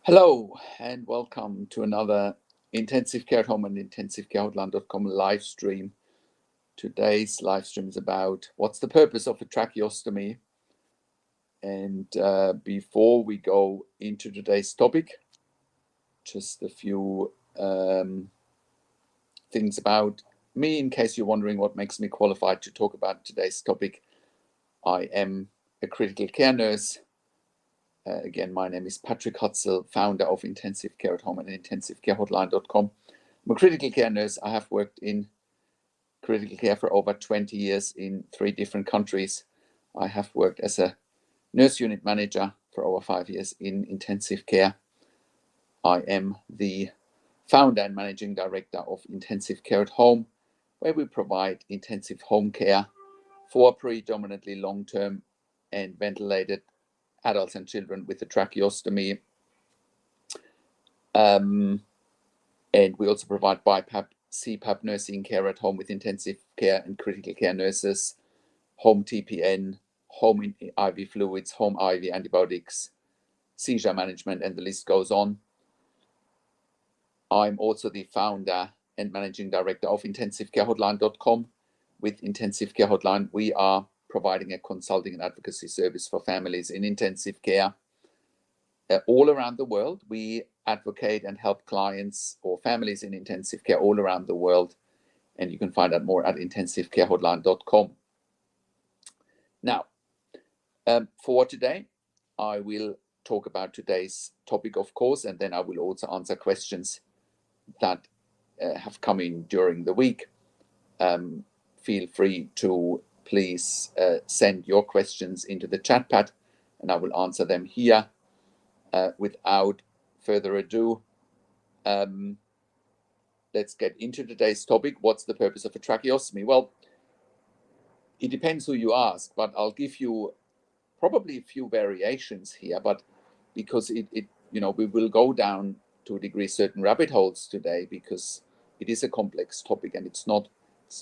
Hello and welcome to another Intensive Care at Home and intensivecarehotline.com live stream. Today's live stream is about what's the purpose of a tracheostomy. And before we go into today's topic, just a few things about me in case you're wondering what makes me qualified to talk about today's topic. I am a critical care nurse. Again, my name is Patrick Hutzel, founder of Intensive Care at Home and intensivecarehotline.com. I'm a critical care nurse. I have worked in critical care for over 20 years in 3 different countries. I have worked as a nurse unit manager for over 5 years in intensive care. I am the founder and managing director of Intensive Care at Home, where we provide intensive home care for predominantly long-term and ventilated adults and children with a tracheostomy. And we also provide BiPAP, CPAP nursing care at home with intensive care and critical care nurses, home TPN, home IV fluids, home IV antibiotics, seizure management, and the list goes on. I'm also the founder and managing director of intensivecarehotline.com. With Intensive Care Hotline, we are providing a consulting and advocacy service for families in intensive care all around the world. We advocate and help clients or families in intensive care all around the world, and you can find out more at intensivecarehotline.com. Now, for today, I will talk about today's topic, of course, and then I will also answer questions that have come in during the week. Feel free to please send your questions into the chat pad, and I will answer them here. Without further ado, let's get into today's topic. What's the purpose of a tracheostomy? Well, it depends who you ask, but I'll give you probably a few variations here, but because we will go down to a degree certain rabbit holes today, because it is a complex topic and it's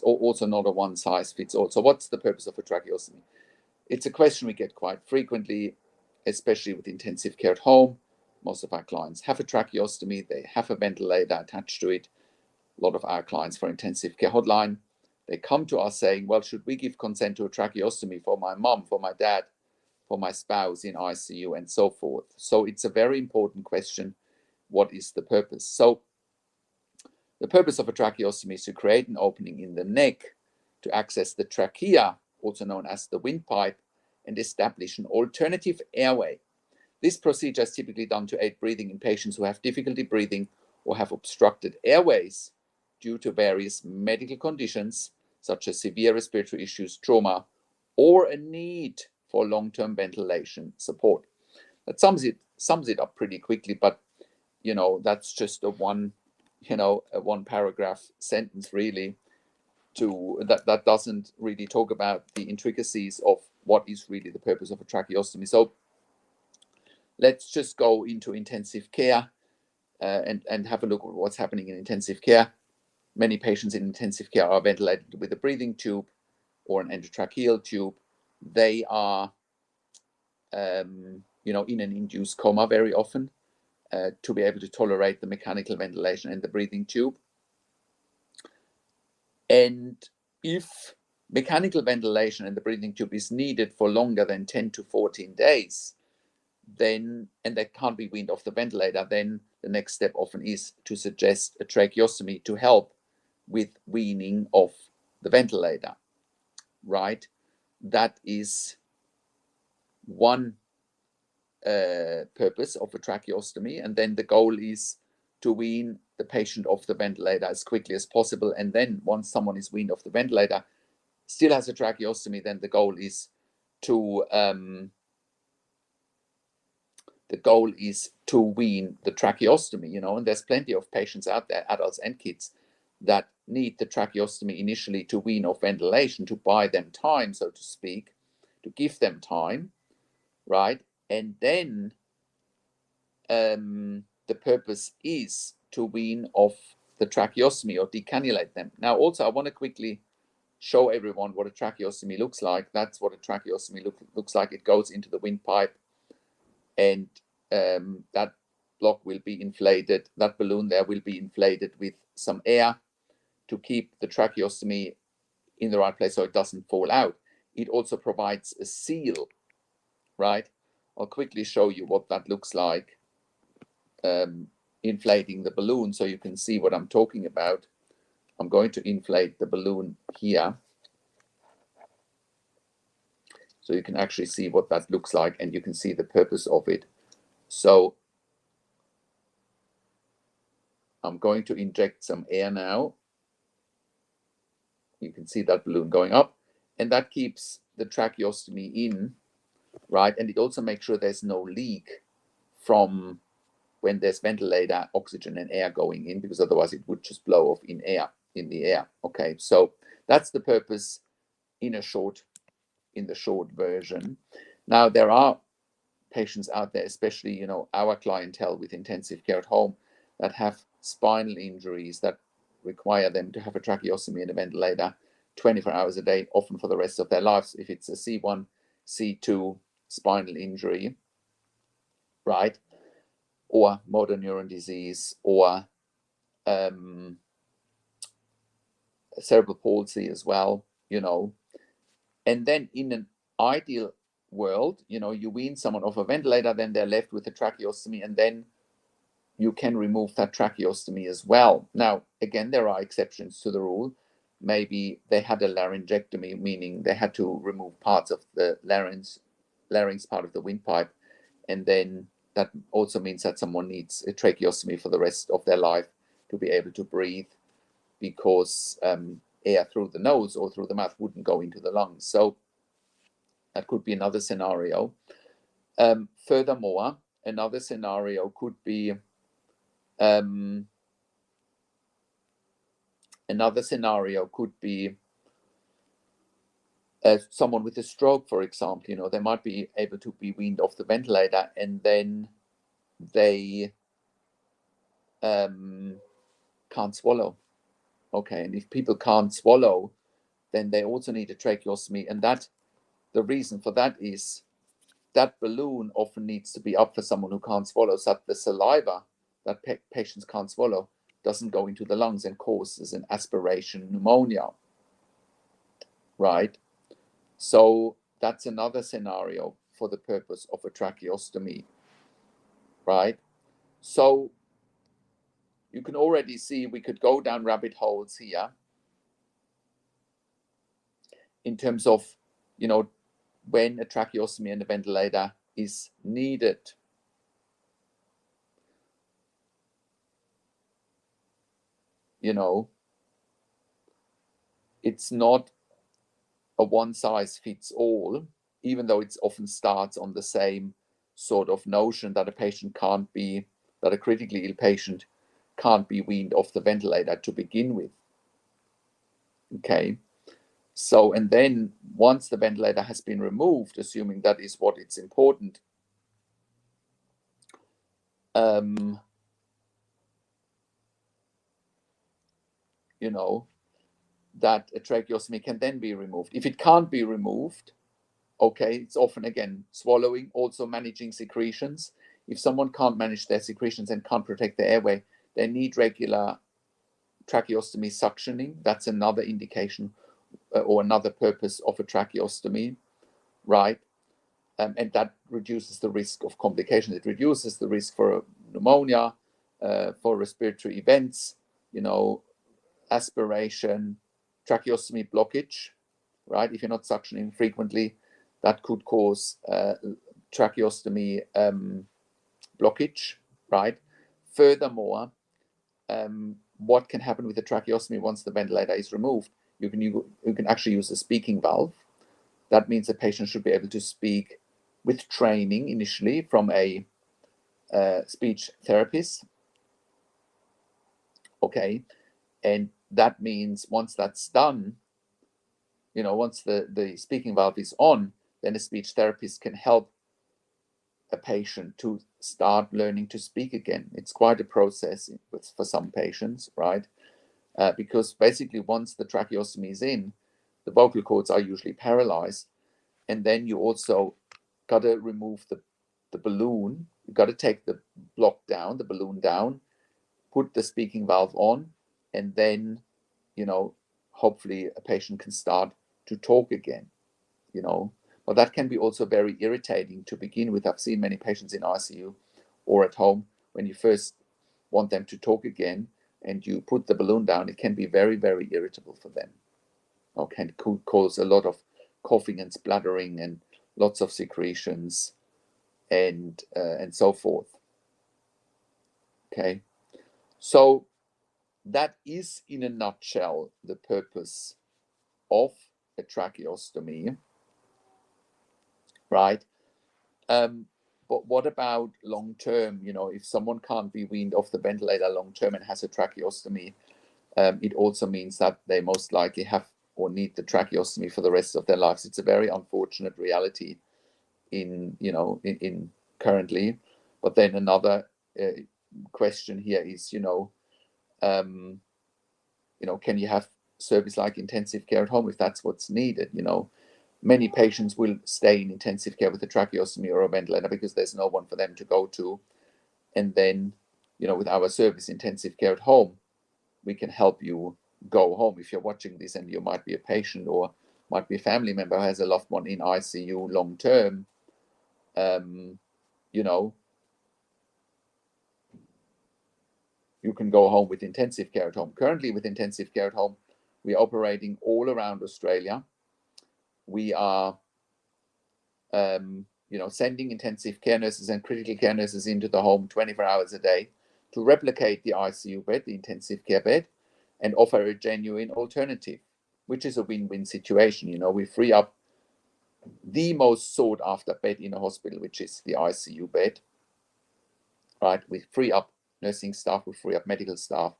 also not a one size fits all. So what's the purpose of a tracheostomy? It's a question we get quite frequently, especially with intensive care at home. Most of our clients have a tracheostomy. They have a ventilator attached to it. A lot of our clients for Intensive Care Hotline, they come to us saying, well, should we give consent to a tracheostomy for my mom, for my dad, for my spouse in ICU, and so forth? So it's a very important question. What is the purpose? So the purpose of a tracheostomy is to create an opening in the neck to access the trachea, also known as the windpipe, and establish an alternative airway. This procedure is typically done to aid breathing in patients who have difficulty breathing or have obstructed airways due to various medical conditions, such as severe respiratory issues, trauma, or a need for long-term ventilation support. That sums it up pretty quickly, but that's just a one paragraph sentence really. That doesn't really talk about the intricacies of what is really the purpose of a tracheostomy. So let's just go into intensive care and have a look at what's happening in intensive care. Many patients in intensive care are ventilated with a breathing tube or an endotracheal tube. They are, in an induced coma very often to be able to tolerate the mechanical ventilation and the breathing tube. And if mechanical ventilation and the breathing tube is needed for longer than 10 to 14 days, then, and they can't be weaned off the ventilator, then the next step often is to suggest a tracheostomy to help with weaning off the ventilator, right? That is one purpose of a tracheostomy, and then the goal is to wean the patient off the ventilator as quickly as possible. And then once someone is weaned off the ventilator, still has a tracheostomy, then the goal is to wean the tracheostomy, and there's plenty of patients out there, adults and kids, that need the tracheostomy initially to wean off ventilation, to buy them time, so to speak, to give them time, right? And then the purpose is to wean off the tracheostomy or decannulate them. Now, also, I want to quickly show everyone what a tracheostomy looks like. That's what a tracheostomy looks like. It goes into the windpipe, and that block will be inflated. That balloon there will be inflated with some air to keep the tracheostomy in the right place so it doesn't fall out. It also provides a seal, right? I'll quickly show you what that looks like, inflating the balloon so you can see what I'm talking about. I'm going to inflate the balloon here so you can actually see what that looks like, and you can see the purpose of it. So I'm going to inject some air now. You can see that balloon going up, and that keeps the tracheostomy in, right? And it also makes sure there's no leak from when there's ventilator, oxygen and air going in, because otherwise it would just blow off in the air. Okay, so that's the purpose in the short version. Now, there are patients out there, especially our clientele with intensive care at home, that have spinal injuries that require them to have a tracheostomy and a ventilator 24 hours a day, often for the rest of their lives, if it's a C1, C2 spinal injury, right? Or motor neuron disease, or cerebral palsy as well, And then in an ideal world, you wean someone off a ventilator, then they're left with a tracheostomy, and then you can remove that tracheostomy as well. Now, again, there are exceptions to the rule. Maybe they had a laryngectomy, meaning they had to remove parts of the larynx part of the windpipe, and then that also means that someone needs a tracheostomy for the rest of their life to be able to breathe, because air through the nose or through the mouth wouldn't go into the lungs. So that could be another scenario. Furthermore, another scenario could be someone with a stroke, for example. They might be able to be weaned off the ventilator, and then they can't swallow. Okay, and if people can't swallow, then they also need a tracheostomy, and the reason for that is that balloon often needs to be up for someone who can't swallow, so that the saliva that patients can't swallow doesn't go into the lungs and causes an aspiration pneumonia, right? So that's another scenario for the purpose of a tracheostomy, right? So you can already see we could go down rabbit holes here in terms of, when a tracheostomy and a ventilator is needed. It's not a one size fits all, even though it often starts on the same sort of notion that a critically ill patient can't be weaned off the ventilator to begin with. Okay. So, and then once the ventilator has been removed, assuming that is what it's important, you know, that a tracheostomy can then be removed. If it can't be removed, okay, it's often, again, swallowing, also managing secretions. If someone can't manage their secretions and can't protect the airway, they need regular tracheostomy suctioning. That's another indication or another purpose of a tracheostomy, right? And that reduces the risk of complications. It reduces the risk for pneumonia, for respiratory events, you know, aspiration, tracheostomy blockage, right? If you're not suctioning frequently, that could cause tracheostomy blockage, right? Furthermore, what can happen with the tracheostomy once the ventilator is removed? You can actually use a speaking valve. That means the patient should be able to speak with training initially from a speech therapist. Okay, and that means once that's done, you know, once the speaking valve is on, then a speech therapist can help a patient to start learning to speak again. It's quite a process for some patients, right? Because basically once the tracheostomy is in, the vocal cords are usually paralyzed. And then you also got to remove the balloon. You got to take the block down, the balloon down, put the speaking valve on, and then, you know, hopefully a patient can start to talk again, you know. But that can be also very irritating to begin with. I've seen many patients in ICU or at home when you first want them to talk again and you put the balloon down, it can be very, very irritable for them. Okay, it could cause a lot of coughing and spluttering and lots of secretions and so forth. Okay, so that is in a nutshell the purpose of a tracheostomy, right? But what about long term? You know, if someone can't be weaned off the ventilator long term and has a tracheostomy, it also means that they most likely have or need the tracheostomy for the rest of their lives. It's a very unfortunate reality in currently. But then another question here is, can you have service like intensive care at home if that's what's needed? You know, many patients will stay in intensive care with a tracheostomy or a ventilator because there's no one for them to go to. And then, with our service intensive care at home, we can help you go home. If you're watching this and you might be a patient or might be a family member who has a loved one in ICU long term, you can go home with intensive care at home. Currently, with intensive care at home, we're operating all around Australia. We are, sending intensive care nurses and critical care nurses into the home 24 hours a day to replicate the ICU bed, the intensive care bed, and offer a genuine alternative, which is a win-win situation. We free up the most sought after bed in a hospital, which is the ICU bed, right? We free up nursing staff, we free up medical staff,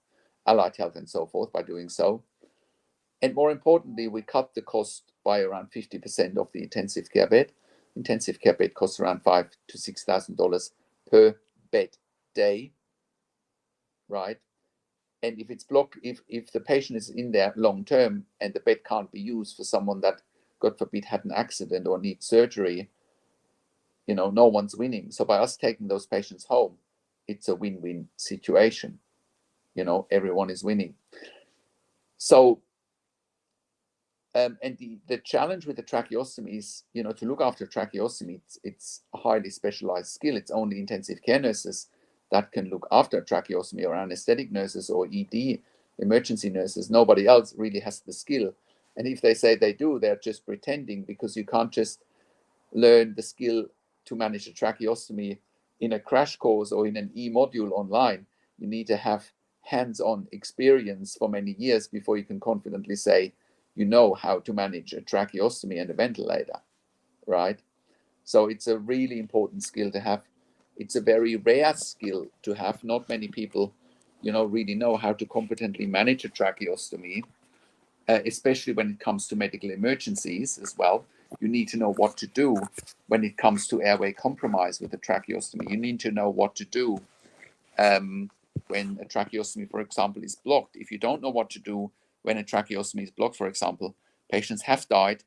allied health, and so forth by doing so. And more importantly, we cut the cost by around 50% of the intensive care bed. Intensive care bed costs around $5,000 to $6,000 per bed day, right? And if it's blocked, if the patient is in there long term and the bed can't be used for someone that, God forbid, had an accident or needs surgery, no one's winning. So by us taking those patients home, it's a win-win situation. Everyone is winning. So, and the challenge with the tracheostomy is, to look after tracheostomy, it's a highly specialized skill. It's only intensive care nurses that can look after tracheostomy, or anesthetic nurses or ED emergency nurses. Nobody else really has the skill. And if they say they do, they're just pretending, because you can't just learn the skill to manage a tracheostomy in a crash course or in an e-module online. You need to have hands-on experience for many years before you can confidently say you know how to manage a tracheostomy and a ventilator, right? So it's a really important skill to have. It's a very rare skill to have. Not many people, really know how to competently manage a tracheostomy, especially when it comes to medical emergencies as well. You need to know what to do when it comes to airway compromise with a tracheostomy. You need to know what to do when a tracheostomy, for example, is blocked. If you don't know what to do when a tracheostomy is blocked, for example, patients have died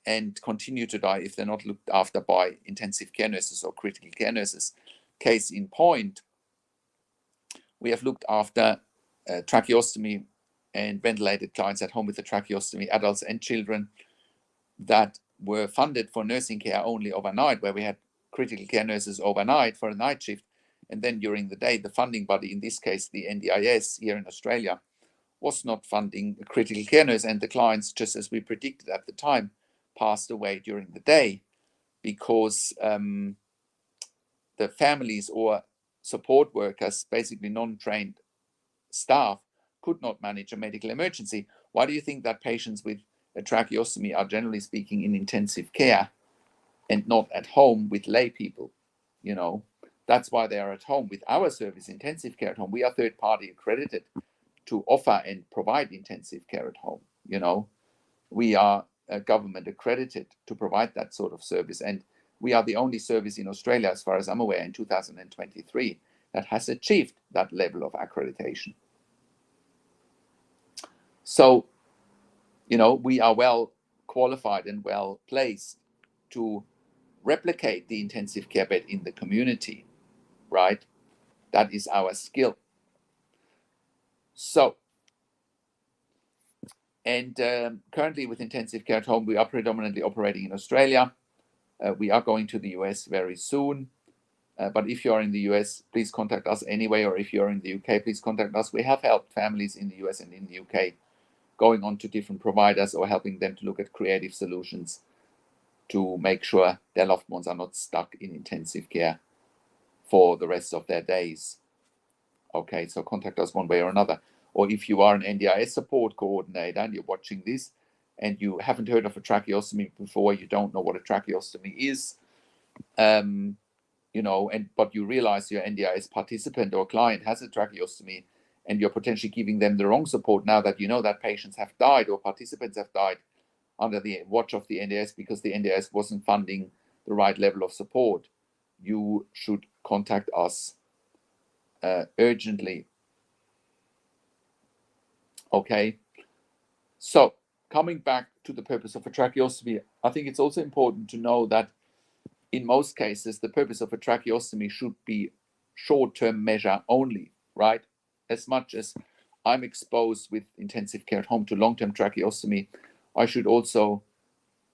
and continue to die if they're not looked after by intensive care nurses or critical care nurses. Case in point, we have looked after tracheostomy and ventilated clients at home with a tracheostomy, adults and children, that were funded for nursing care only overnight, where we had critical care nurses overnight for a night shift. And then during the day, the funding body, in this case, the NDIS here in Australia, was not funding a critical care nurse. And the clients, just as we predicted at the time, passed away during the day because the families or support workers, basically non-trained staff, could not manage a medical emergency. Why do you think that patients with a tracheostomy are generally speaking in intensive care and not at home with lay people? You know, that's why they are at home. With our service, intensive care at home, we are third party accredited to offer and provide intensive care at home. You know, we are government accredited to provide that sort of service. And we are the only service in Australia, as far as I'm aware, in 2023 that has achieved that level of accreditation. So, you know, we are well qualified and well placed to replicate the intensive care bed in the community, right? That is our skill. So, and currently with intensive care at home, we are predominantly operating in Australia. We are going to the US very soon. But if you are in the US, please contact us anyway. Or if you're in the UK, please contact us. We have helped families in the US and in the UK going on to different providers or helping them to look at creative solutions to make sure their loved ones are not stuck in intensive care for the rest of their days. Okay, so contact us one way or another. Or if you are an NDIS support coordinator and you're watching this and you haven't heard of a tracheostomy before, you don't know what a tracheostomy is, you know, but you realize your NDIS participant or client has a tracheostomy and you're potentially giving them the wrong support now that you know that patients have died or participants have died under the watch of the NDIS because the NDIS wasn't funding the right level of support, you should contact us urgently. Okay, so coming back to the purpose of a tracheostomy, I think it's also important to know that in most cases, the purpose of a tracheostomy should be short-term measure only, right? As much as I'm exposed with intensive care at home to long-term tracheostomy, I should also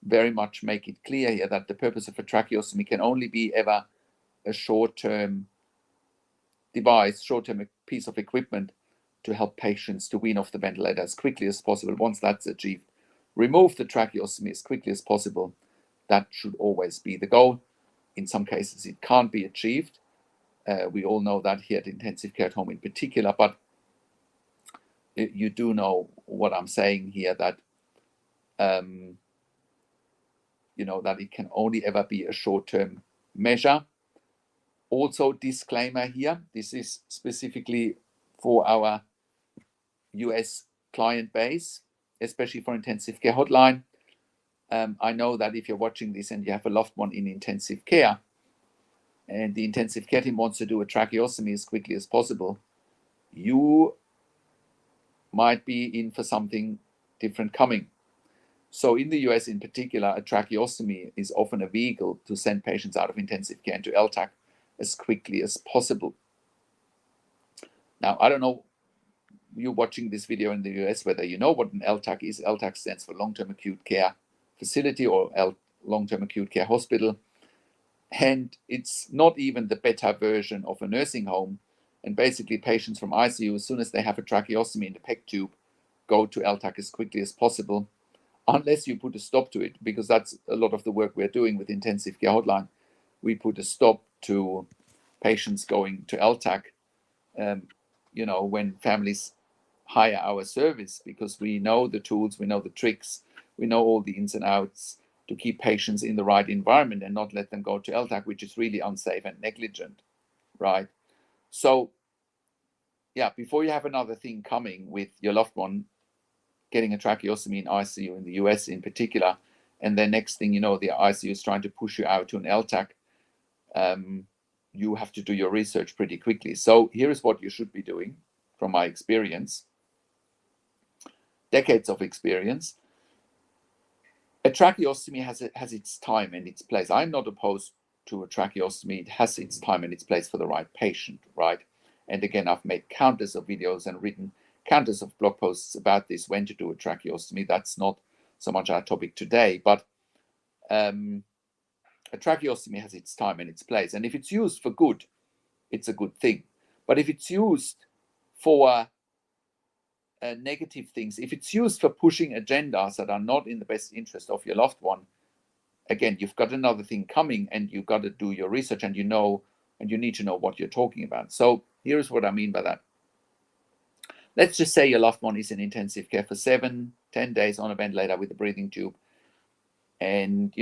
very much make it clear here that the purpose of a tracheostomy can only be ever a short-term device, short-term piece of equipment to help patients to wean off the ventilator as quickly as possible. Once that's achieved, remove the tracheostomy as quickly as possible. That should always be the goal. In some cases, it can't be achieved. We all know that here at intensive care at home in particular, but you do know what I'm saying here, that you know that it can only ever be a short-term measure. Also, disclaimer here, this is specifically for our US client base, especially for intensive care hotline. I know that if you're watching this and you have a loved one in intensive care and the intensive care team wants to do a tracheostomy as quickly as possible, you might be in for something different coming. So in the US in particular, a tracheostomy is often a vehicle to send patients out of intensive care into LTAC as quickly as possible. Now, I don't know, you watching this video in the US, whether you know what an LTAC is. LTAC stands for long-term acute care facility or long-term acute care hospital. And it's not even the better version of a nursing home. And basically patients from ICU, as soon as they have a tracheostomy in the PEG tube, go to LTAC as quickly as possible, unless you put a stop to it, because that's a lot of the work we're doing with intensive care hotline. We put a stop to patients going to LTAC, you know, when families hire our service, because we know the tools, we know the tricks, we know all the ins and outs to keep patients in the right environment and not let them go to LTAC, which is really unsafe and negligent, right? So, yeah, before you have another thing coming with your loved one getting a tracheostomy in ICU in the US in particular, and then next thing you know, the ICU is trying to push you out to an LTAC, you have to do your research pretty quickly. So here is what you should be doing from my experience, decades of experience. A tracheostomy has its time and its place. I'm not opposed to a tracheostomy. It has its time and its place for the right patient, right? And again, I've made countless of videos and written countless of blog posts about this, when to do a tracheostomy. That's not so much our topic today, but a tracheostomy has its time and its place. And if it's used for good, it's a good thing. But if it's used for negative things, if it's used for pushing agendas that are not in the best interest of your loved one, again, you've got another thing coming, and you've got to do your research, and you need to know what you're talking about. So here's what I mean by that. Let's just say your loved one is in intensive care for 7-10 days on a ventilator with a breathing tube, and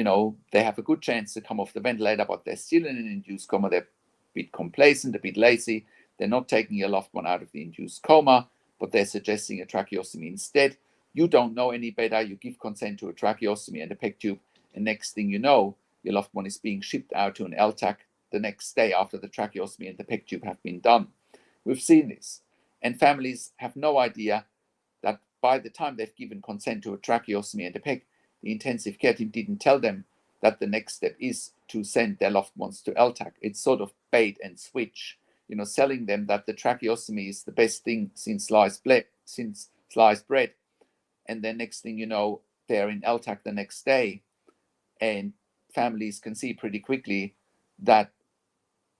they have a good chance to come off the ventilator, but they're still in an induced coma. They're a bit complacent, a bit lazy. They're not taking your loved one out of the induced coma, but they're suggesting a tracheostomy instead. You don't know any better. You give consent to a tracheostomy and a PEG tube, and next thing you know, your loved one is being shipped out to an LTAC the next day after the tracheostomy and the PEG tube have been done. We've seen this. And families have no idea that by the time they've given consent to a tracheostomy and a PEG, the intensive care team didn't tell them that the next step is to send their loved ones to LTAC. It's sort of bait and switch, selling them that the tracheostomy is the best thing since sliced bread. And then next thing you know, they're in LTAC the next day. And families can see pretty quickly that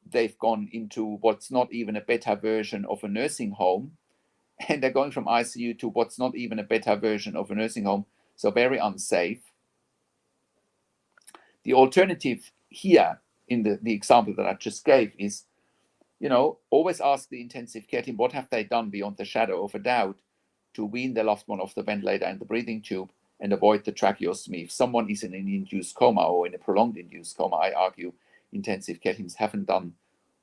they've gone into what's not even a better version of a nursing home. And they're going from ICU to what's not even a better version of a nursing home. So very unsafe. The alternative here in the example that I just gave is, always ask the intensive care team, what have they done beyond the shadow of a doubt to wean their loved one off the ventilator and the breathing tube and avoid the tracheostomy. If someone is in an induced coma or in a prolonged induced coma, I argue intensive care teams haven't done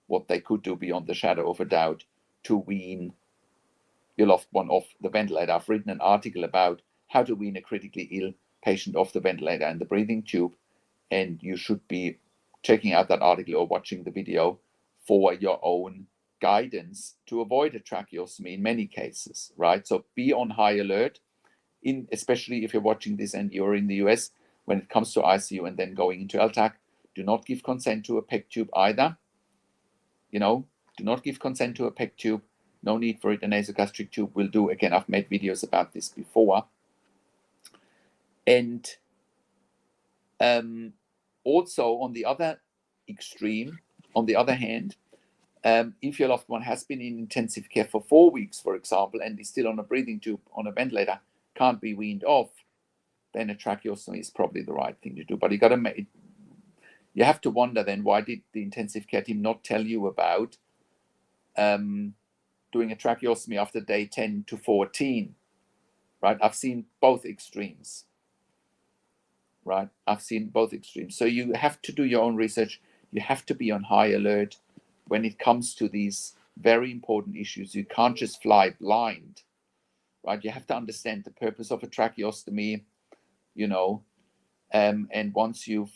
what they could do beyond the shadow of a doubt to wean your loved one off the ventilator. I've written an article about how to wean a critically ill patient off the ventilator and the breathing tube, and you should be checking out that article or watching the video for your own guidance to avoid a tracheostomy in many cases, right? So be on high alert, especially if you're watching this and you're in the US, when it comes to ICU and then going into LTAC. Do not give consent to a PEG tube either. Do not give consent to a PEG tube. No need for it. A nasogastric tube will do. Again, I've made videos about this before. And also on the other extreme, on the other hand, if your loved one has been in intensive care for 4 weeks, for example, and is still on a breathing tube on a ventilator, can't be weaned off, then a tracheostomy is probably the right thing to do. But you have to wonder then, why did the intensive care team not tell you about doing a tracheostomy after day 10 to 14, right? I've seen both extremes, right? I've seen both extremes. So you have to do your own research. You have to be on high alert when it comes to these very important issues. You can't just fly blind, right? You have to understand the purpose of a tracheostomy, and once you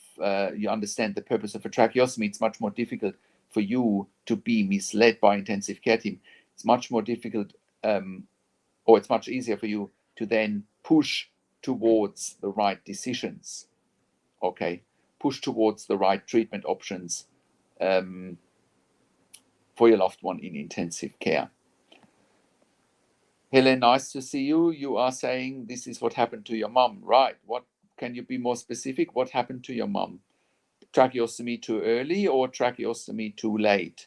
understand the purpose of a tracheostomy, it's much more difficult for you to be misled by intensive care team. It's much more difficult, or it's much easier for you to then push towards the right decisions, okay? Push towards the right treatment options for your loved one in intensive care. Helen, nice to see you. You are saying this is what happened to your mom, right? What can you be more specific? What happened to your mom? Tracheostomy too early or tracheostomy too late?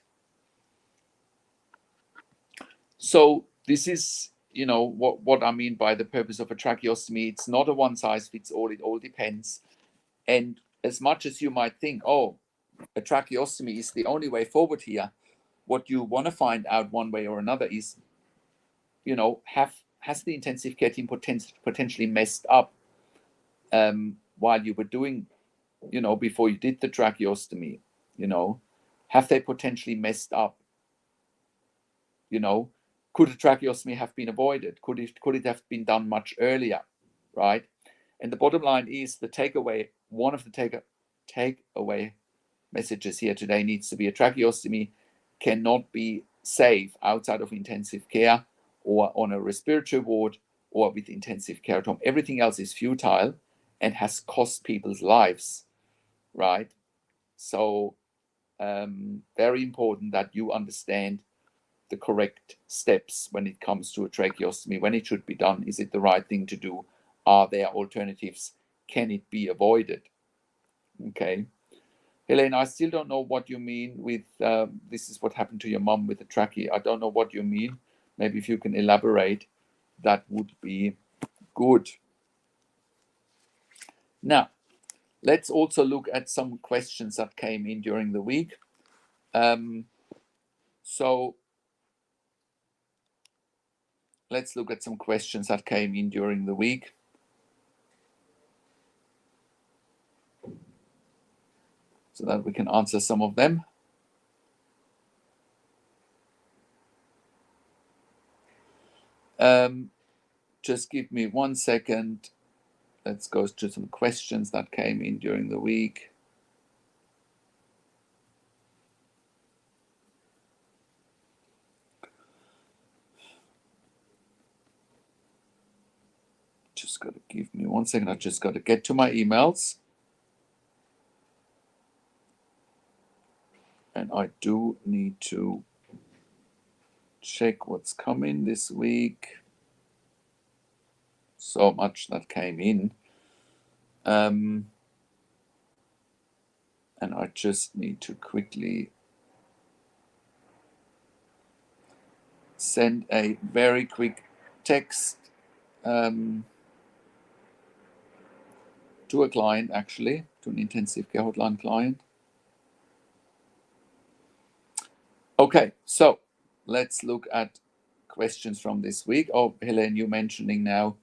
So this is, what I mean by the purpose of a tracheostomy. It's not a one size fits all. It all depends. And as much as you might think, a tracheostomy is the only way forward here, what you want to find out one way or another is, has the intensive care team potentially messed up while you were doing, before you did the tracheostomy? Have they potentially messed up? Could a tracheostomy have been avoided? Could it have been done much earlier, right? And the bottom line is one of the takeaway messages here today needs to be a tracheostomy cannot be safe outside of intensive care or on a respiratory ward or with intensive care at home. Everything else is futile and has cost people's lives, right? So very important that you understand the correct steps when it comes to a tracheostomy, when it should be done. Is it the right thing to do? Are there alternatives? Can it be avoided? Okay. Helene, I still don't know what you mean with this is what happened to your mom with the trachea. I don't know what you mean. Maybe if you can elaborate, that would be good. Now, let's also look at some questions that came in during the week. So let's look at some questions that came in during the week. So that we can answer some of them. Just give me 1 second. Let's go to some questions that came in during the week. Just got to give me 1 second. I just got to get to my emails. And I do need to check what's coming this week. So much that came in. And I just need to quickly send a very quick text to a client, actually, to an intensive care hotline client. Okay, so let's look at questions from this week. Oh, Helene, you mentioning now,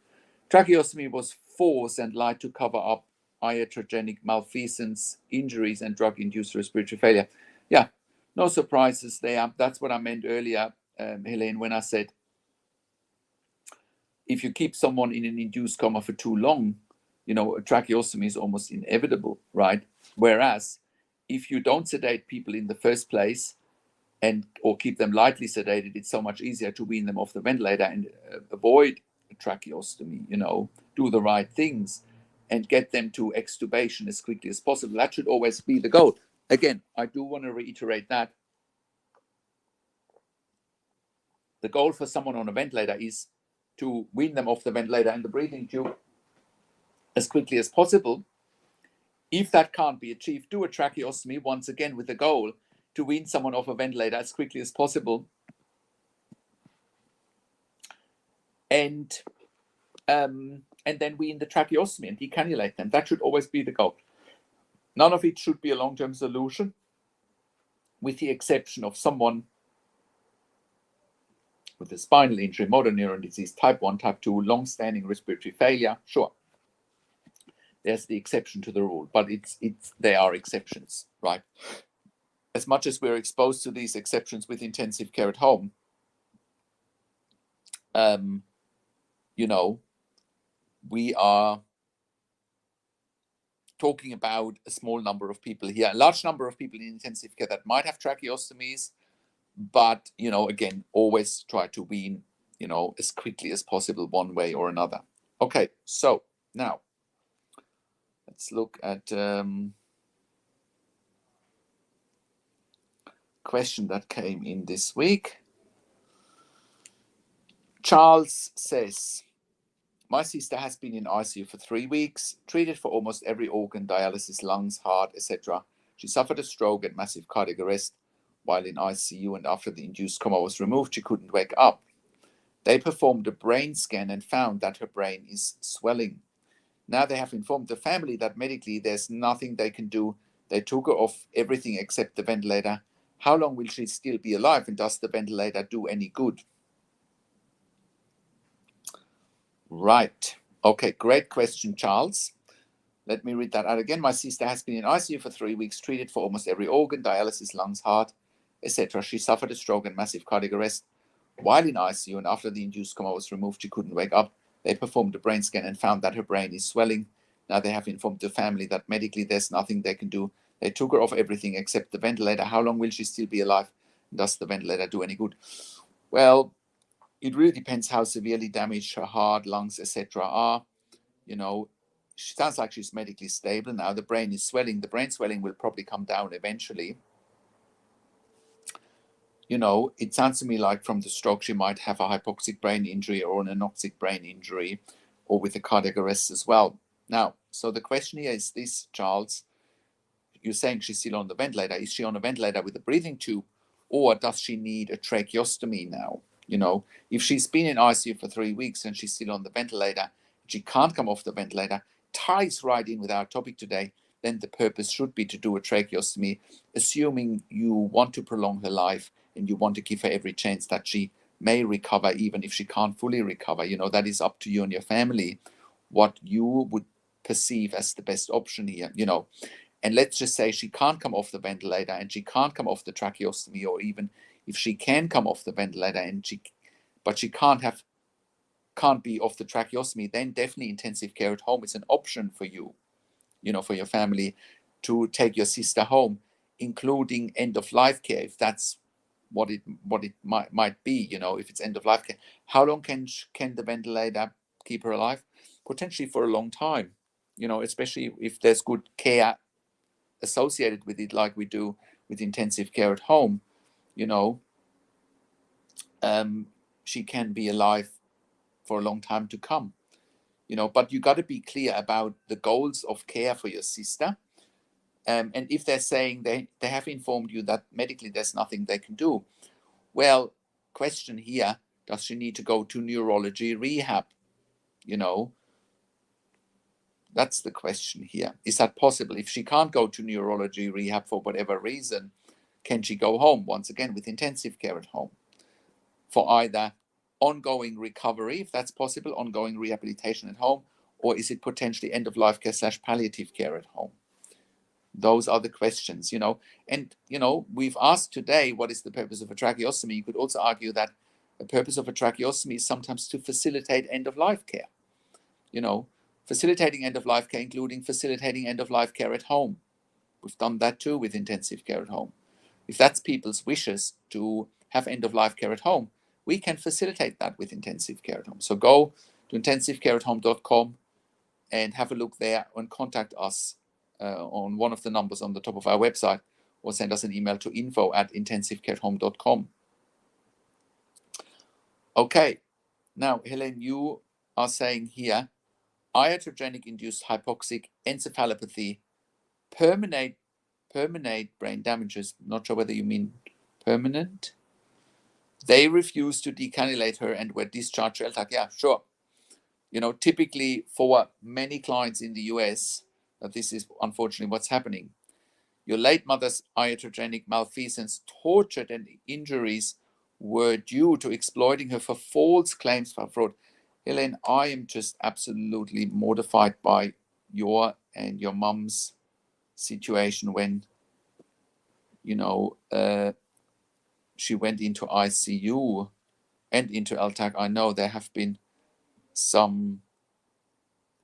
tracheostomy was forced and lied to cover up iatrogenic malfeasance, injuries, and drug-induced respiratory failure. Yeah, no surprises there. That's what I meant earlier, Helene, when I said, if you keep someone in an induced coma for too long, a tracheostomy is almost inevitable, right? Whereas if you don't sedate people in the first place, or keep them lightly sedated, it's so much easier to wean them off the ventilator and avoid a tracheostomy, do the right things and get them to extubation as quickly as possible. That should always be the goal. Again, I do want to reiterate that the goal for someone on a ventilator is to wean them off the ventilator and the breathing tube as quickly as possible. If that can't be achieved, do a tracheostomy, once again with the goal to wean someone off a ventilator as quickly as possible. And then wean the tracheostomy and decannulate them. That should always be the goal. None of it should be a long-term solution, with the exception of someone with a spinal injury, motor neuron disease, type 1, type 2, long-standing respiratory failure. Sure, there's the exception to the rule, but they are exceptions, right? As much as we're exposed to these exceptions with intensive care at home, we are talking about a small number of people here, a large number of people in intensive care that might have tracheostomies, but, again, always try to wean, as quickly as possible one way or another. Okay, so now let's look at question that came in this week. Charles says, my sister has been in ICU for 3 weeks, treated for almost every organ, dialysis, lungs, heart, etc. She suffered a stroke and massive cardiac arrest while in ICU, and after the induced coma was removed, she couldn't wake up. They performed a brain scan and found that her brain is swelling. Now they have informed the family that medically there's nothing they can do. They took her off everything except the ventilator. How long will she still be alive, and does the ventilator do any good? Right. Okay, great question, Charles. Let me read that out again. My sister has been in ICU for 3 weeks, treated for almost every organ, dialysis, lungs, heart, etc. She suffered a stroke and massive cardiac arrest while in ICU, and after the induced coma was removed, she couldn't wake up. They performed a brain scan and found that her brain is swelling. Now they have informed the family that medically there's nothing they can do. They took her off everything except the ventilator. How long will she still be alive? Does the ventilator do any good? Well, it really depends how severely damaged her heart, lungs, etc. are. You know, she sounds like she's medically stable now. The brain is swelling. The brain swelling will probably come down eventually. You know, it sounds to me like from the stroke she might have a hypoxic brain injury or an anoxic brain injury, or with a cardiac arrest as well. Now, so the question here is this, Charles. You're saying she's still on the ventilator. Is she on a ventilator with a breathing tube, or does she need a tracheostomy now? You know, if she's been in ICU for 3 weeks and she's still on the ventilator, she can't come off the ventilator, ties right in with our topic today, then the purpose should be to do a tracheostomy, assuming you want to prolong her life and you want to give her every chance that she may recover, even if she can't fully recover. You know, that is up to you and your family, what you would perceive as the best option here, you know. And let's just say she can't come off the ventilator and she can't come off the tracheostomy, or even if she can come off the ventilator and but she can't be off the tracheostomy, then definitely intensive care at home is an option for you, you know, for your family, to take your sister home, including end of life care, if that's what it might be, you know, if it's end of life care. How long can the ventilator keep her alive? Potentially for a long time, you know, especially if there's good care associated with it, like we do with intensive care at home. You know, she can be alive for a long time to come, you know, but you got to be clear about the goals of care for your sister. And if they're saying they have informed you that medically there's nothing they can do, well, question here, does she need to go to neurology rehab? You know, that's the question here. Is that possible? If she can't go to neurology rehab for whatever reason, can she go home once again with intensive care at home for either ongoing recovery, if that's possible, ongoing rehabilitation at home, or is it potentially end of life care / palliative care at home? Those are the questions, you know. And, you know, we've asked today, what is the purpose of a tracheostomy? You could also argue that the purpose of a tracheostomy is sometimes to facilitate end of life care, you know, facilitating end of life care, including facilitating end of life care at home. We've done that too with intensive care at home. If that's people's wishes to have end of life care at home, we can facilitate that with intensive care at home. So go to intensivecareathome.com and have a look there and contact us on one of the numbers on the top of our website, or send us an email to info@intensivecareathome.com. Okay, now Helen, you are saying here, iatrogenic induced hypoxic encephalopathy, permanent brain damages. Not sure whether you mean permanent. They refused to decannulate her and were discharged to LTAC. Yeah, sure. You know, typically for many clients in the US, this is unfortunately what's happening. Your late mother's iatrogenic malfeasance, torture, and injuries were due to exploiting her for false claims for fraud. Helen, I am just absolutely mortified by your and your mum's situation when, you know, she went into ICU and into LTAC. I know there have been some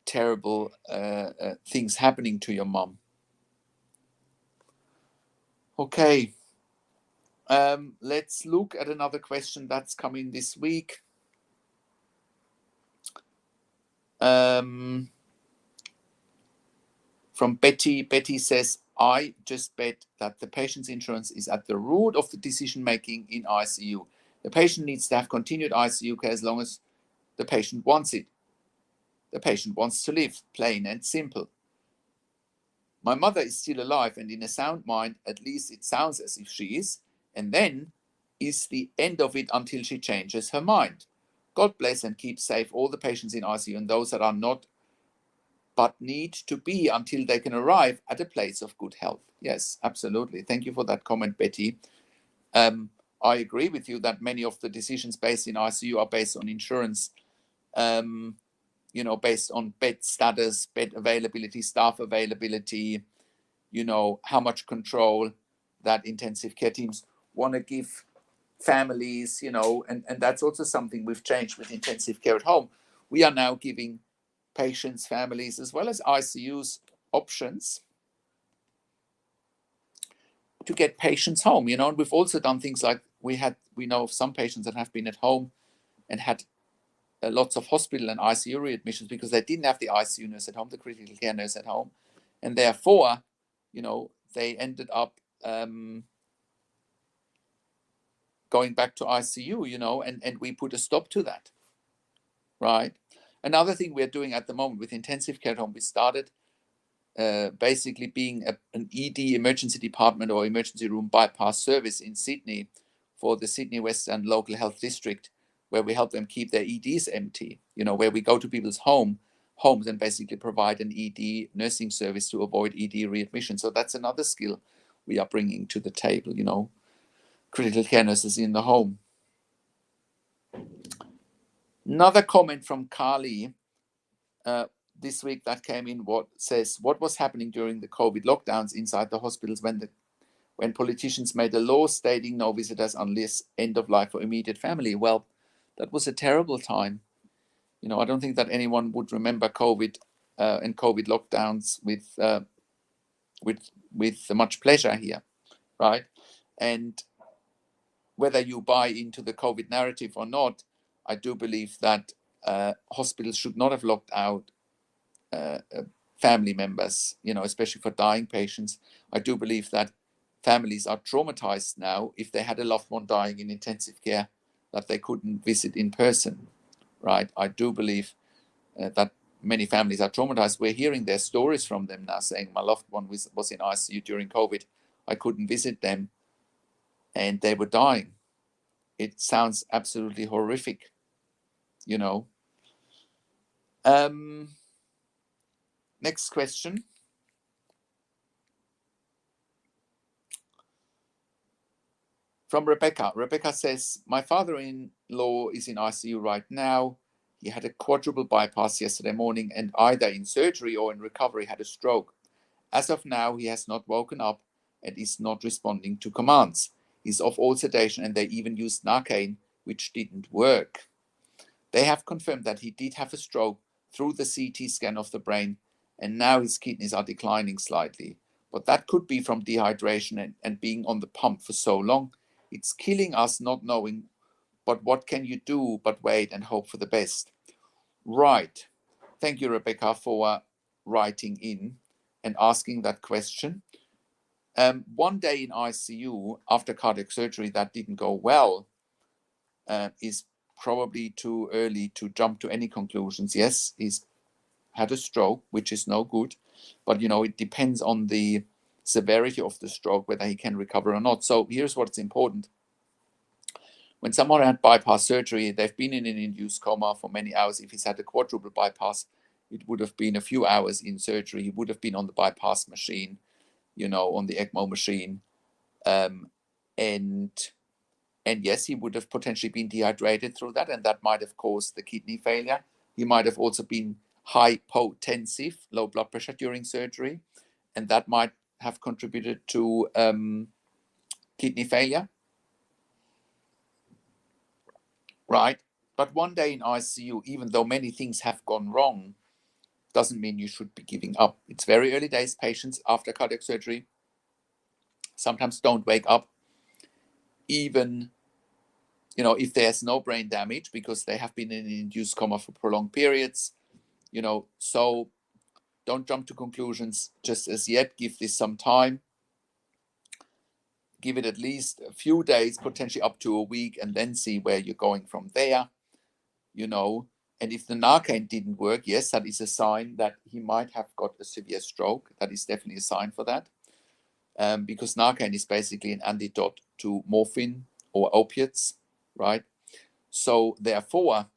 terrible things happening to your mum. Okay, let's look at another question that's coming this week. From Betty. Betty says, I just bet that the patient's insurance is at the root of the decision making in ICU. The patient needs to have continued ICU care as long as the patient wants it. The patient wants to live, plain and simple. My mother is still alive and in a sound mind, at least it sounds as if she is, and then is the end of it until she changes her mind. God bless and keep safe all the patients in ICU and those that are not, but need to be until they can arrive at a place of good health. Yes, absolutely. Thank you for that comment, Betty. I agree with you that many of the decisions based in ICU are based on insurance, you know, based on bed status, bed availability, staff availability, you know, how much control that intensive care teams want to give families, you know, and that's also something we've changed with intensive care at home. We are now giving patients, families, as well as ICUs options to get patients home, and we've also done things like we know of some patients that have been at home and had lots of hospital and ICU readmissions because they didn't have the ICU nurse at home, the critical care nurse at home, and therefore, they ended up going back to ICU, and we put a stop to that, right? Another thing we're doing at the moment with intensive care at home, we started basically being an ED emergency department or emergency room bypass service in Sydney for the Sydney Western Local Health District, where we help them keep their EDs empty, where we go to people's homes and basically provide an ED nursing service to avoid ED readmission. So that's another skill we are bringing to the table, critical care nurses in the home. Another comment from Carly this week that came in, what was happening during the COVID lockdowns inside the hospitals when politicians made a law stating no visitors unless end of life or immediate family. Well, that was a terrible time. I don't think that anyone would remember COVID and COVID lockdowns with much pleasure here, right? And whether you buy into the COVID narrative or not, I do believe that hospitals should not have locked out family members, especially for dying patients. I do believe that families are traumatized now if they had a loved one dying in intensive care that they couldn't visit in person, right? I do believe that many families are traumatized. We're hearing their stories from them now saying, my loved one was in ICU during COVID. I couldn't visit them and they were dying. It sounds absolutely horrific, Next question. From Rebecca. Rebecca says, my father-in-law is in ICU right now. He had a quadruple bypass yesterday morning and either in surgery or in recovery had a stroke. As of now, he has not woken up and is not responding to commands. He's off all sedation and they even used Narcan, which didn't work. They have confirmed that he did have a stroke through the CT scan of the brain, and now his kidneys are declining slightly. But that could be from dehydration and being on the pump for so long. It's killing us not knowing, but what can you do but wait and hope for the best? Right. Thank you, Rebecca, for writing in and asking that question. One day in ICU after cardiac surgery that didn't go well is probably too early to jump to any conclusions. Yes, he's had a stroke, which is no good, but it depends on the severity of the stroke whether he can recover or not. So here's what's important. When someone had bypass surgery, they've been in an induced coma for many hours. If he's had a quadruple bypass, it would have been a few hours in surgery. He would have been on the bypass machine, on the ECMO machine, and yes, he would have potentially been dehydrated through that, and that might have caused the kidney failure. He might have also been hypotensive, low blood pressure during surgery, and that might have contributed to kidney failure. Right? But one day in ICU, even though many things have gone wrong, doesn't mean you should be giving up. It's very early days. Patients after cardiac surgery sometimes don't wake up, even if there's no brain damage, because they have been in an induced coma for prolonged periods. So don't jump to conclusions just as yet. Give this some time. Give it at least a few days, potentially up to a week, and then see where you're going from there. And if the Narcan didn't work, yes, that is a sign that he might have got a severe stroke. That is definitely a sign for that. Because Narcan is basically an antidote to morphine or opiates, right? So therefore,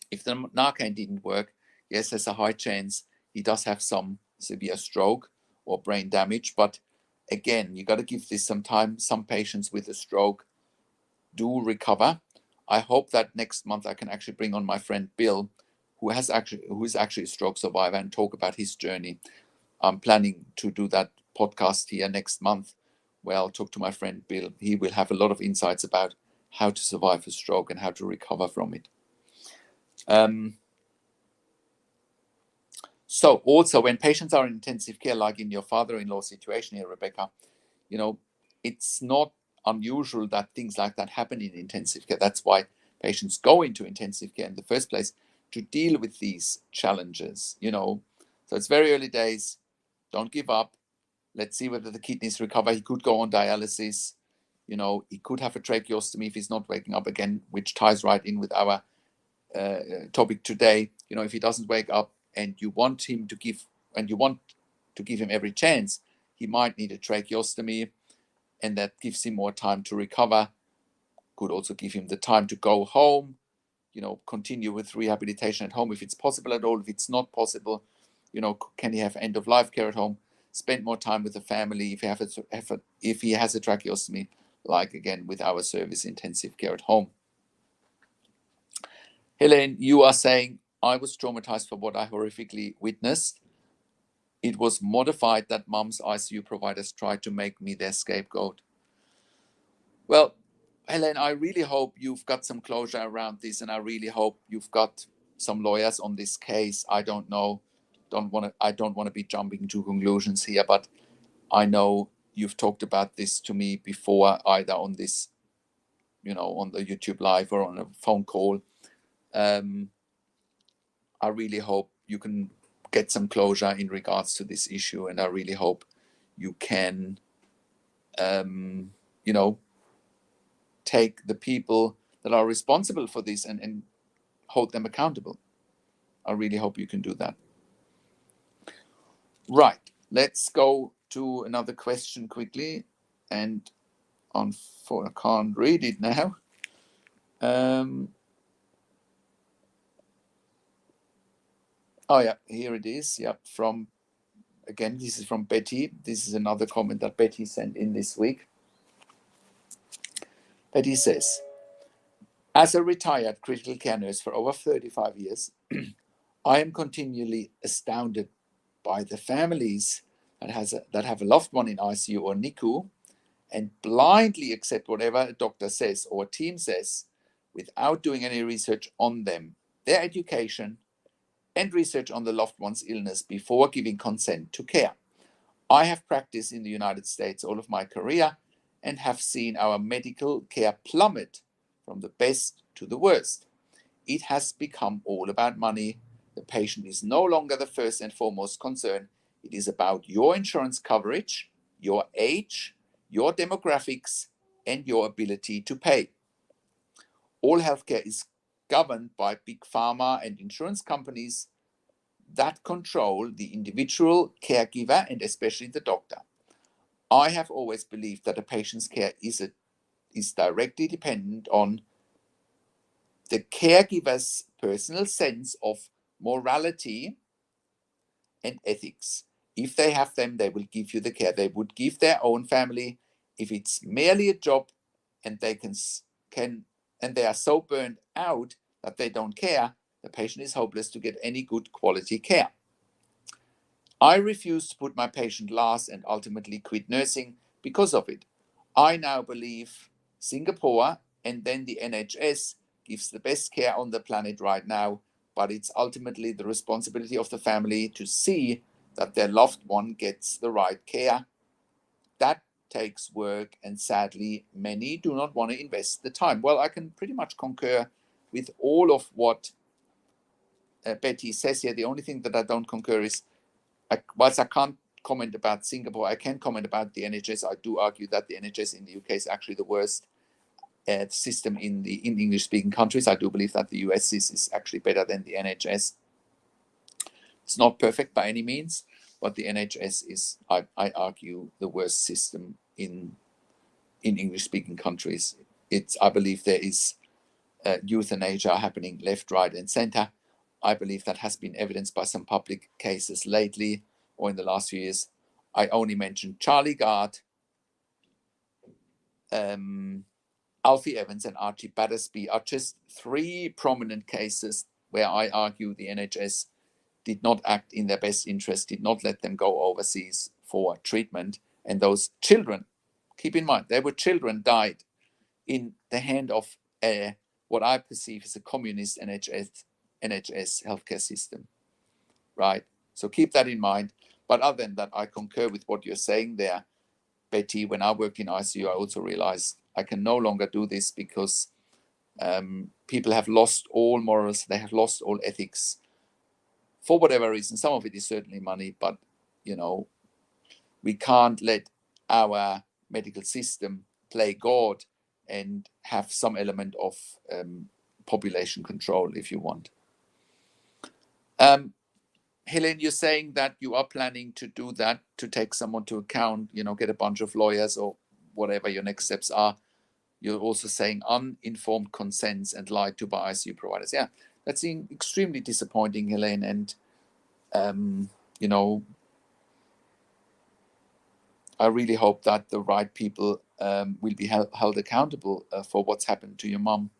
if the Narcan didn't work, yes, there's a high chance he does have some severe stroke or brain damage. But again, you got to give this some time. Some patients with a stroke do recover. I hope that next month I can actually bring on my friend Bill, who is actually a stroke survivor, and talk about his journey. I'm planning to do that podcast here next month, where I'll talk to my friend Bill. He will have a lot of insights about how to survive a stroke and how to recover from it. So also when patients are in intensive care, like in your father-in-law situation here, Rebecca, You know, it's not unusual that things like that happen in intensive care. That's why patients go into intensive care in the first place, to deal with these challenges, you know. So it's very early days. Don't give up. Let's see whether the kidneys recover. He could go on dialysis. You know, he could have a tracheostomy if he's not waking up again, which ties right in with our topic today. You know, if he doesn't wake up and you want him to give, and you want to give him every chance, he might need a tracheostomy, and that gives him more time to recover. Could also give him the time to go home, you know, continue with rehabilitation at home if it's possible at all. If it's not possible, you know, can he have end of life care at home? Spend more time with the family if he has a tracheostomy, like again with our service, intensive care at home. Helene, you are saying, I was traumatized for what I horrifically witnessed. It was modified that mom's ICU providers tried to make me their scapegoat. Well, Helene, I really hope you've got some closure around this, and I really hope you've got some lawyers on this case. I don't know. I don't want to be jumping to conclusions here, but I know you've talked about this to me before, either on this, you know, on the YouTube live or on a phone call. I really hope you can get some closure in regards to this issue, and I really hope you can, you know, take the people that are responsible for this and hold them accountable. I really hope you can do that. Right, let's go to another question quickly, and I can't read it now. Oh yeah, here it is. Yeah, from, again, this is from Betty. This is another comment that Betty sent in this week. Betty says, as a retired critical care nurse for over 35 years, I am continually astounded by the families that have a loved one in ICU or NICU and blindly accept whatever a doctor says or a team says without doing any research on them, their education, and research on the loved one's illness before giving consent to care. I have practiced in the United States all of my career and have seen our medical care plummet from the best to the worst. It has become all about money. The patient is no longer the first and foremost concern. It is about your insurance coverage, your age, your demographics, and your ability to pay. All healthcare is governed by big pharma and insurance companies that control the individual caregiver and especially the doctor. I have always believed that a patient's care is directly dependent on the caregiver's personal sense of morality and ethics. If they have them, they will give you the care they would give their own family. If it's merely a job and they and they are so burned out that they don't care, the patient is hopeless to get any good quality care. I refused to put my patient last and ultimately quit nursing because of it. I now believe Singapore and then the NHS gives the best care on the planet right now, but it's ultimately the responsibility of the family to see that their loved one gets the right care. That takes work, and sadly, many do not want to invest the time. Well, I can pretty much concur with all of what Betty says here. The only thing that I don't concur is, whilst I can't comment about Singapore, I can comment about the NHS. I do argue that the NHS in the UK is actually the worst system in English-speaking countries. I do believe that the US is actually better than the NHS. It's not perfect by any means, but the NHS is, I argue, the worst system in English-speaking countries. I believe there is euthanasia happening left, right, and center. I believe that has been evidenced by some public cases lately or in the last few years. I only mentioned Charlie Gard, Alfie Evans, and Archie Battersby are just three prominent cases where I argue the NHS did not act in their best interest, did not let them go overseas for treatment. And those children, keep in mind, they were children, died in the hand of what I perceive as a communist NHS healthcare system, right? So keep that in mind. But other than that, I concur with what you're saying there. Betty, when I worked in ICU, I also realized I can no longer do this because people have lost all morals, they have lost all ethics for whatever reason. Some of it is certainly money, but we can't let our medical system play God and have some element of population control, if you want. Helen, you're saying that you are planning to do that, to take someone to account, get a bunch of lawyers or whatever your next steps are. You're also saying uninformed consents and lied to by ICU providers. Yeah, that's extremely disappointing, Helen. And, I really hope that the right people will be held accountable for what's happened to your mom.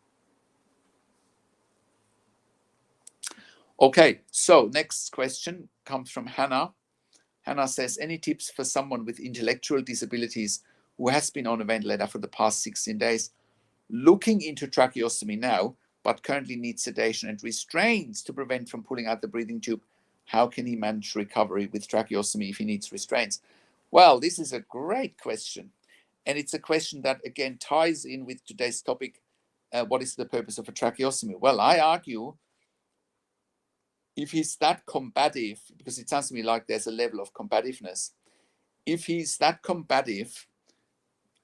Okay, so next question comes from Hannah. Hannah says, any tips for someone with intellectual disabilities who has been on a ventilator for the past 16 days, looking into tracheostomy now, but currently needs sedation and restraints to prevent from pulling out the breathing tube? How can he manage recovery with tracheostomy if he needs restraints? Well, this is a great question. And it's a question that, again, ties in with today's topic. What is the purpose of a tracheostomy? Well, I argue if he's that combative, because it sounds to me like there's a level of combativeness. If he's that combative,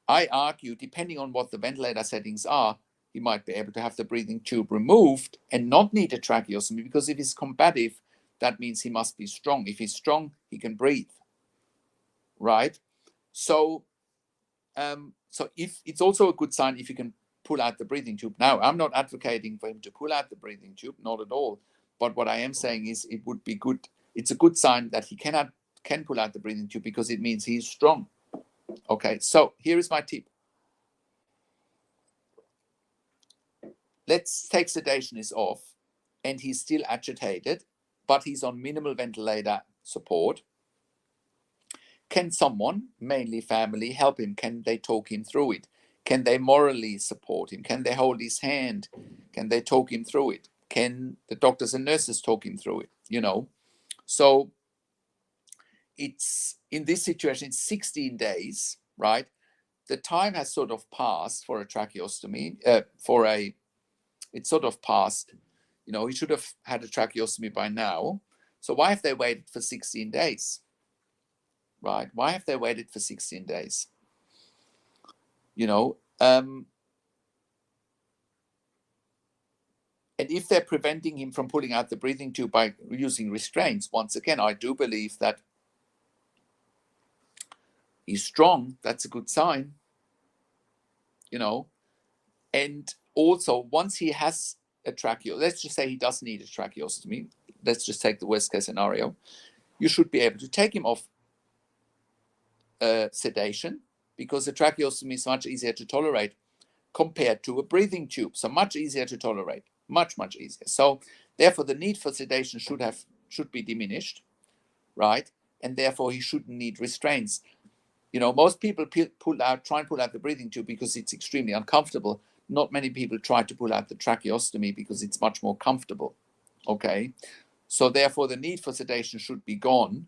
I argue, depending on what the ventilator settings are, he might be able to have the breathing tube removed and not need a tracheostomy, because if he's combative, that means he must be strong. If he's strong, he can breathe, right? So if it's also a good sign if you can pull out the breathing tube. Now, I'm not advocating for him to pull out the breathing tube, not at all. But what I am saying is it would be good. It's a good sign that he can pull out the breathing tube, because it means he's strong. Okay, so here is my tip. Let's take sedation is off and he's still agitated, but he's on minimal ventilator support. Can someone, mainly family, help him? Can they talk him through it? Can they morally support him? Can they hold his hand? Can they talk him through it? Can the doctors and nurses talk him through it? So it's, in this situation, it's 16 days, right? The time has sort of passed for a tracheostomy, it's sort of passed. He should have had a tracheostomy by now. So why have they waited for 16 days? Right? Why have they waited for 16 days? And if they're preventing him from pulling out the breathing tube by using restraints, once again, I do believe that he's strong. That's a good sign. And also, once he has a tracheostomy, let's just say he does need a tracheostomy. Let's just take the worst case scenario. You should be able to take him off sedation, because a tracheostomy is much easier to tolerate compared to a breathing tube. So much easier to tolerate, much easier. So therefore, the need for sedation should be diminished, right? And therefore, he shouldn't need restraints. Most people try and pull out the breathing tube because it's extremely uncomfortable. Not many people try to pull out the tracheostomy because it's much more comfortable. Okay, so therefore, the need for sedation should be gone,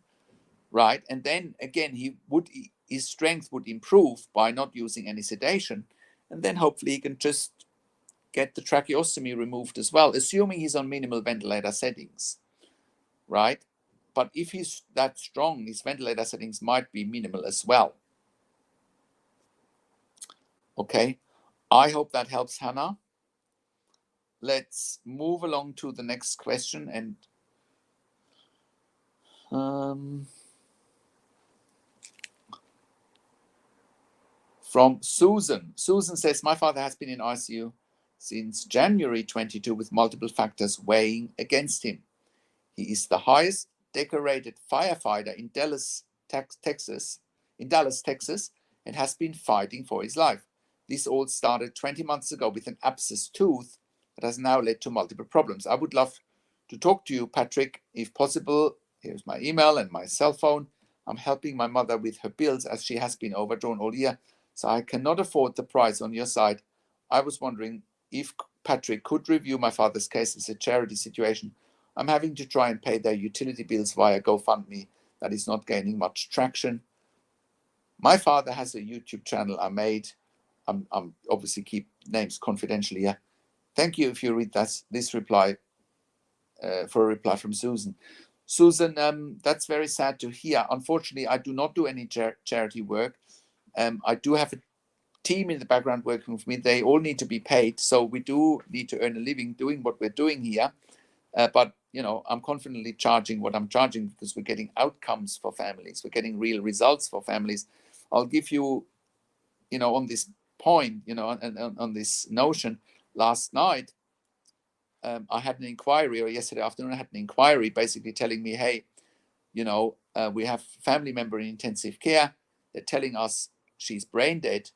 right? And then again, his strength would improve by not using any sedation, and then hopefully he can just get the tracheostomy removed as well, assuming he's on minimal ventilator settings, right? But if he's that strong, his ventilator settings might be minimal as well. Okay, I hope that helps, Hannah. Let's move along to the next question. And from Susan. Susan says, my father has been in ICU since January 22 with multiple factors weighing against him. He is the highest decorated firefighter in Dallas, Texas, and has been fighting for his life. This all started 20 months ago with an abscessed tooth that has now led to multiple problems. I would love to talk to you, Patrick, if possible. Here's my email and my cell phone. I'm helping my mother with her bills as she has been overdrawn all year, so I cannot afford the price on your side. I was wondering if Patrick could review my father's case as a charity situation. I'm having to try and pay their utility bills via GoFundMe. That is not gaining much traction. My father has a YouTube channel I made. I'm obviously keep names confidential here. Thank you if you read this reply for a reply from Susan. Susan, that's very sad to hear. Unfortunately, I do not do any charity work. I do have a team in the background working with me. They all need to be paid, so we do need to earn a living doing what we're doing here. But you know, I'm confidently charging what I'm charging because we're getting outcomes for families. We're getting real results for families. I'll give you, you know, on this point, you know, and on this notion. Last night, I had an inquiry, or yesterday afternoon, I had an inquiry basically telling me, hey, you know, we have a family member in intensive care. They're telling us she's brain dead,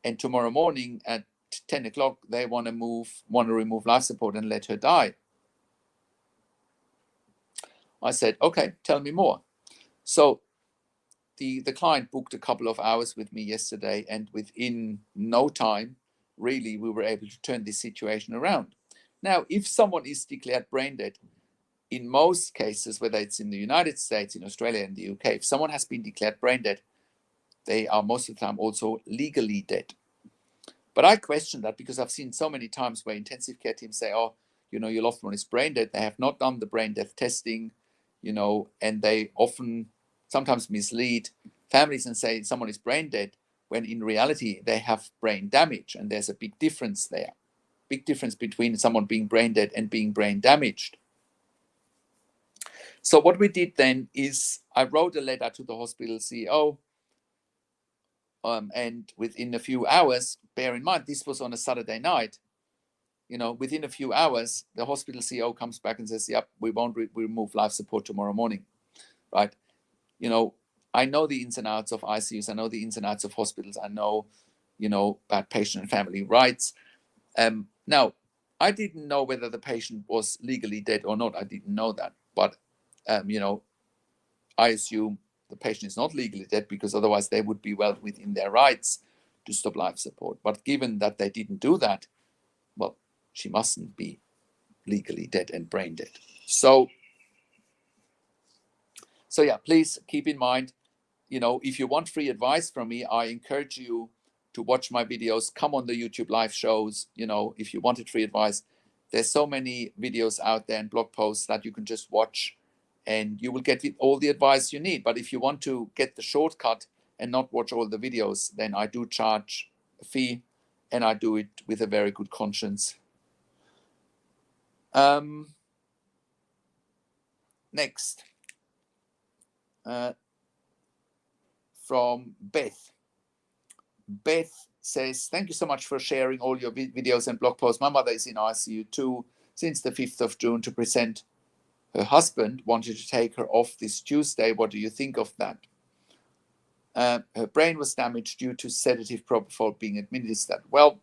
and tomorrow morning at 10 o'clock, they want to remove life support and let her die. I said, okay, tell me more. So the client booked a couple of hours with me yesterday, and within no time, really, we were able to turn this situation around. Now, if someone is declared brain dead, in most cases, whether it's in the United States, in Australia, in the UK, if someone has been declared brain dead, they are most of the time also legally dead. But I question that because I've seen so many times where intensive care teams say, oh, you know, your loved one is brain dead. They have not done the brain death testing, you know, and they often sometimes mislead families and say someone is brain dead when in reality they have brain damage. And there's a big difference there. Big difference between someone being brain dead and being brain damaged. So what we did then is I wrote a letter to the hospital CEO, and within a few hours, bear in mind, this was on a Saturday night, you know, within a few hours, the hospital CEO comes back and says, yep, we won't remove life support tomorrow morning, right? You know, I know the ins and outs of ICUs. I know the ins and outs of hospitals. I know, you know, about patient and family rights. Now, I didn't know whether the patient was legally dead or not. I didn't know that. But, you know, I assume the patient is not legally dead because otherwise they would be well within their rights to stop life support. But given that they didn't do that, well, she mustn't be legally dead and brain dead. So yeah, please keep in mind, you know, if you want free advice from me, I encourage you to watch my videos, come on the YouTube live shows. You know, if you wanted free advice, there's so many videos out there and blog posts that you can just watch and you will get all the advice you need. But if you want to get the shortcut and not watch all the videos, then I do charge a fee, and I do it with a very good conscience. Next, from Beth. Beth says, thank you so much for sharing all your videos and blog posts. My mother is in ICU too since the 5th of June to present. Her husband wanted to take her off this Tuesday. What do you think of that? Her brain was damaged due to sedative propofol being administered. Well,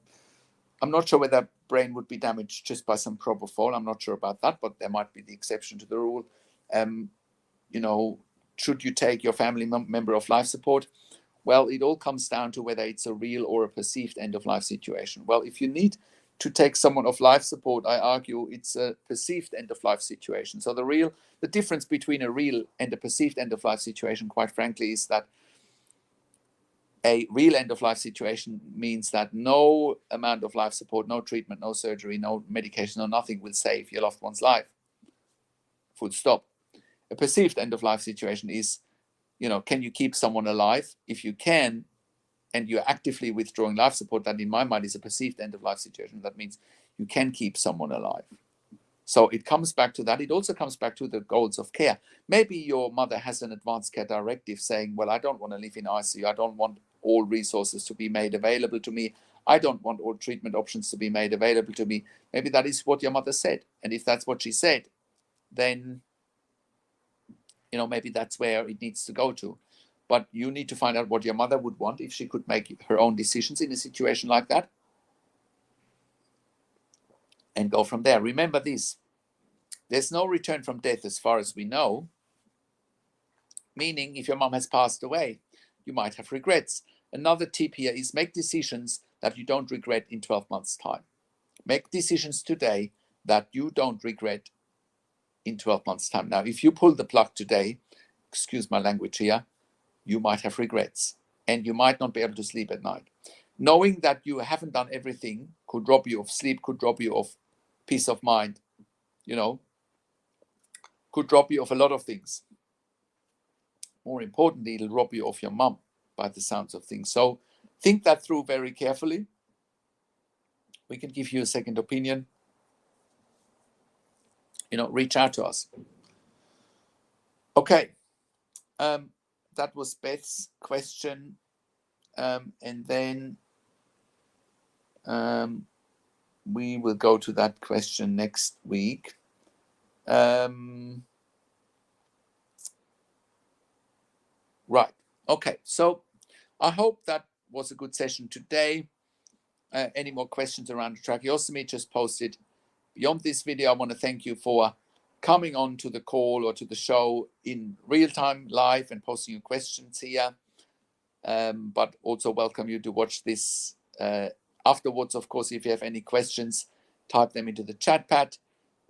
I'm not sure whether brain would be damaged just by some propofol. I'm not sure about that, but there might be the exception to the rule. You know, should you take your family member off life support? Well, it all comes down to whether it's a real or a perceived end-of-life situation. Well, if you need to take someone off life support, I argue it's a perceived end-of-life situation. So the difference between a real and a perceived end-of-life situation, quite frankly, is that a real end-of-life situation means that no amount of life support, no treatment, no surgery, no medication, no nothing will save your loved one's life. Full stop. A perceived end-of-life situation is, you know, can you keep someone alive? If you can, and you're actively withdrawing life support, that in my mind is a perceived end-of-life situation. That means you can keep someone alive. So it comes back to that. It also comes back to the goals of care. Maybe your mother has an advanced care directive saying, well, I don't want to live in ICU. I don't want all resources to be made available to me. I don't want all treatment options to be made available to me. Maybe that is what your mother said. And if that's what she said, then, you know, maybe that's where it needs to go to. But you need to find out what your mother would want if she could make her own decisions in a situation like that, and go from there. Remember this, there's no return from death as far as we know, meaning if your mom has passed away, you might have regrets. Another tip here is make decisions that you don't regret in 12 months' time. Make decisions today that you don't regret in 12 months' time. Now, if you pull the plug today, excuse my language here, you might have regrets. and you might not be able to sleep at night. Knowing that you haven't done everything could rob you of sleep, could rob you of peace of mind, could rob you of a lot of things. More importantly, it'll rob you of your mum by the sounds of things. So think that through very carefully. We can give you a second opinion. Reach out to us. Okay. That was Beth's question. And then we will go to that question next week. Right. Okay. So I hope that was a good session today. Any more questions around tracheostomy, just post it beyond this video. I want to thank you for coming on to the call or to the show in real time, live, and posting your questions here. But also welcome you to watch this afterwards. Of course, if you have any questions, type them into the chat pad,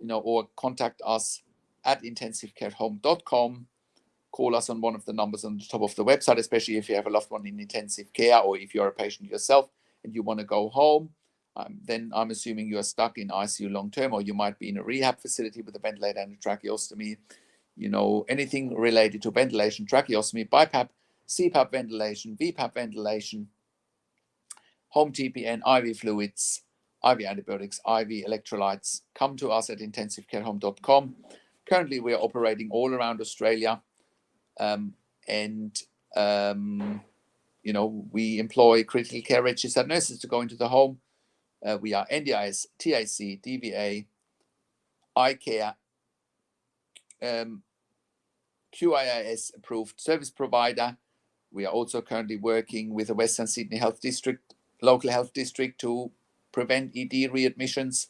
or contact us at intensivecarehome.com. Call us on one of the numbers on the top of the website, especially if you have a loved one in intensive care, or if you're a patient yourself and you want to go home. Then I'm assuming you're stuck in ICU long term, or you might be in a rehab facility with a ventilator and a tracheostomy. Anything related to ventilation, tracheostomy, BiPAP, CPAP ventilation, VPAP ventilation, home TPN, IV fluids, IV antibiotics, IV electrolytes, come to us at intensivecarehome.com. Currently, we are operating all around Australia. We employ critical care registered nurses to go into the home. We are NDIS, TIC, DVA, iCare, QIIS approved service provider. We are also currently working with the Western Sydney Health District, local health district, to prevent ED readmissions.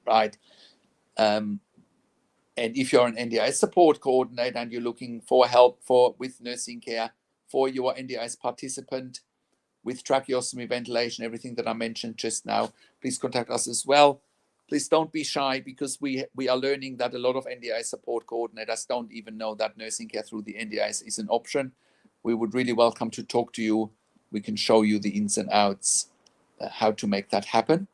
Right. And if you're an NDIS support coordinator and you're looking for help with nursing care for your NDIS participant with tracheostomy, ventilation, everything that I mentioned just now, please contact us as well. Please don't be shy, because we are learning that a lot of NDIS support coordinators don't even know that nursing care through the NDIS is an option. We would really welcome to talk to you. We can show you the ins and outs, how to make that happen.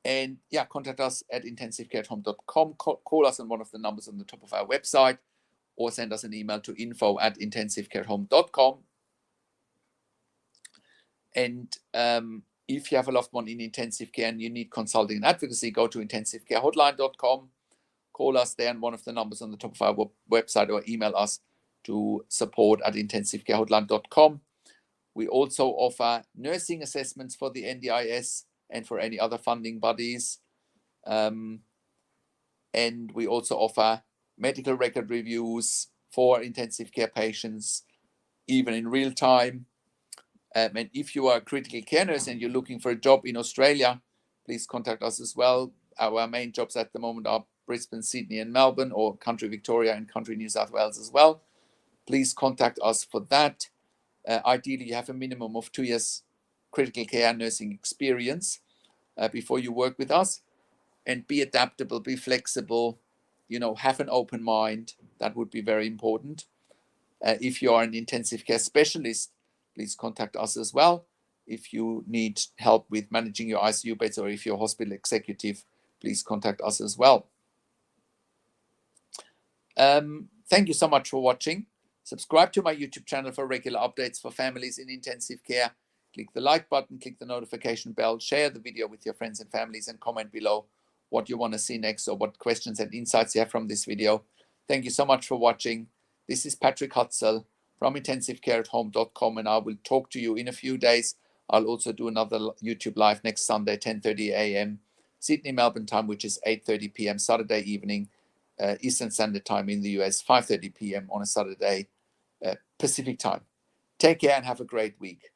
And yeah, contact us at intensivecarehome.com. Call us on one of the numbers on the top of our website, or send us an email to info@intensivecarehome.com. And if you have a loved one in intensive care and you need consulting and advocacy, go to intensivecarehotline.com. Call us there on one of the numbers on the top of our website, or email us to support@intensivecarehotline.com. We also offer nursing assessments for the NDIS and for any other funding bodies. And we also offer medical record reviews for intensive care patients, even in real time. And if you are a critical care nurse and you're looking for a job in Australia, please contact us as well. Our main jobs at the moment are Brisbane, Sydney, and Melbourne, or Country Victoria and Country New South Wales as well. Please contact us for that. Ideally, you have a minimum of 2 years critical care nursing experience before you work with us. And be adaptable, be flexible, have an open mind. That would be very important. If you are an intensive care specialist, please contact us as well. If you need help with managing your ICU beds, or if you're a hospital executive, please contact us as well. Thank you so much for watching. Subscribe to my YouTube channel for regular updates for families in intensive care. Click the like button, click the notification bell, share the video with your friends and families, and comment below what you want to see next, or what questions and insights you have from this video. Thank you so much for watching. This is Patrick Hutzel from intensivecareathome.com, and I will talk to you in a few days. I'll also do another YouTube live next Sunday, 10:30 a.m. Sydney, Melbourne time, which is 8:30 p.m. Saturday evening, Eastern Standard Time in the US, 5:30 p.m. on a Saturday, Pacific time. Take care and have a great week.